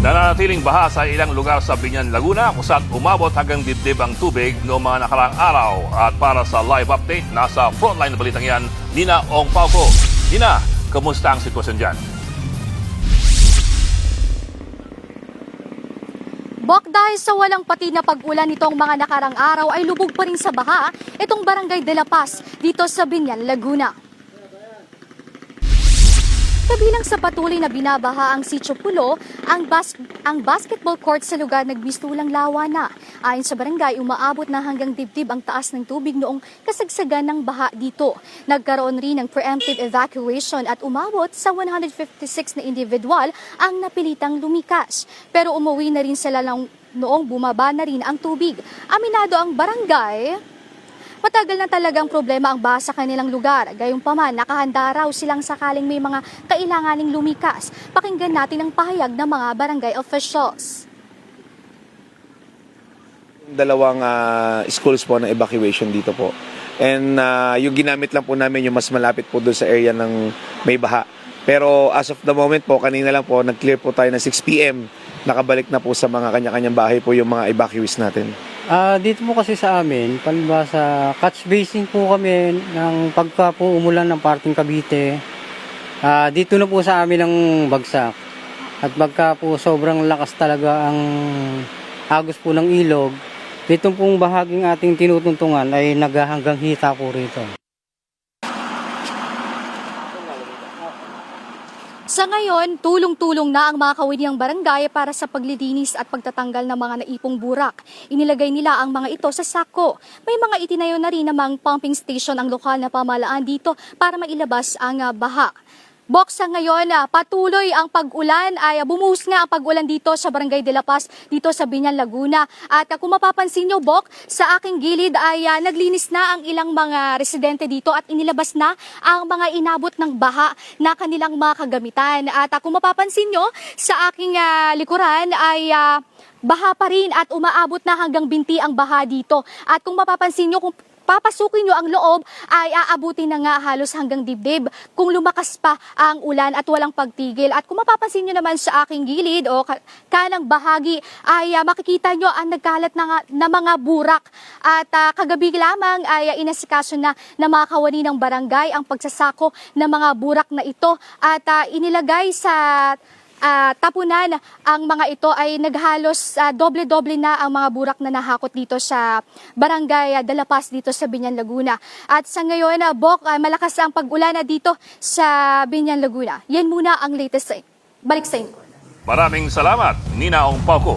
Nananatiling baha sa ilang lugar sa Biñan, Laguna kung saan umabot hanggang dibdib ang tubig noong mga nakaraang araw. At para sa live update, nasa frontline na balitang yan, Nina Ong Pauco. Nina, kamusta ang sitwasyon dyan? Bok, dahil sa walang pati na pag-ulan nitong mga nakarang araw ay lubog pa rin sa baha itong Barangay de la Paz dito sa Biñan, Laguna. Kabilang sa patuloy na binabaha ang Sitio Pulo, ang basketball court sa lugar nagmistulang lawa na. Ayon sa barangay, umaabot na hanggang dibdib ang taas ng tubig noong kasagsagan ng baha dito. Nagkaroon rin ng preemptive evacuation at umabot sa 156 na individual ang napilitang lumikas. Pero umuwi na rin sila noong bumaba na rin ang tubig. Aminado ang barangay, matagal na talagang problema ang baha sa kanilang lugar. Gayunpaman, nakahanda raw silang sakaling may mga kailanganing lumikas. Pakinggan natin ang pahayag ng mga barangay officials. Dalawang schools po na evacuation dito po. And yung ginamit lang po namin yung mas malapit po doon sa area ng may baha. Pero as of the moment po, kanina lang po, nag-clear po tayo ng 6 p.m. Nakabalik na po sa mga kanya-kanyang bahay po yung mga evacuees natin. Dito po kasi sa amin, palibasa, catch basin po kami ng pagka po umulan ng parting Cavite. Dito na po sa amin ang bagsak. At pagka po sobrang lakas talaga ang agos po ng ilog, itong pong bahaging ating tinutuntungan ay naghahanggang hita po rito. Sa ngayon, tulong-tulong na ang mga kawiniang barangay para sa paglilinis at pagtatanggal ng mga naipong burak. Inilagay nila ang mga ito sa sako. May mga itinayo na rin namang pumping station ang lokal na pamahalaan dito para mailabas ang baha. Bok, sa ngayon, patuloy ang pag-ulan ay bumuhos nga ang pag-ulan dito sa Barangay de la Paz, dito sa Biñan, Laguna. At kung mapapansin nyo, Bok, sa aking gilid ay naglinis na ang ilang mga residente dito at inilabas na ang mga inabot ng baha na kanilang mga kagamitan. At kung mapapansin nyo, sa aking likuran ay baha pa rin at umaabot na hanggang binti ang baha dito. At kung mapapansin nyo, kung papasukin nyo ang loob ay aabutin na nga halos hanggang dibdib kung lumakas pa ang ulan at walang pagtigil. At kung mapapansin nyo naman sa aking gilid o kanang bahagi ay makikita nyo ang nagkalat na mga burak. At kagabi lamang ay inasikaso na ng mga kawani ng barangay ang pagsasako ng mga burak na ito at inilagay sa tapunan. Ang mga ito ay naghalos doble-doble na ang mga burak na nahakot dito sa Barangay de la Paz dito sa Biñan, Laguna. At sa ngayon, Bok, malakas ang pag-ulan dito sa Biñan, Laguna. Yan muna ang latest. Balik sa inyo. Maraming salamat, Nina Ong Pauco.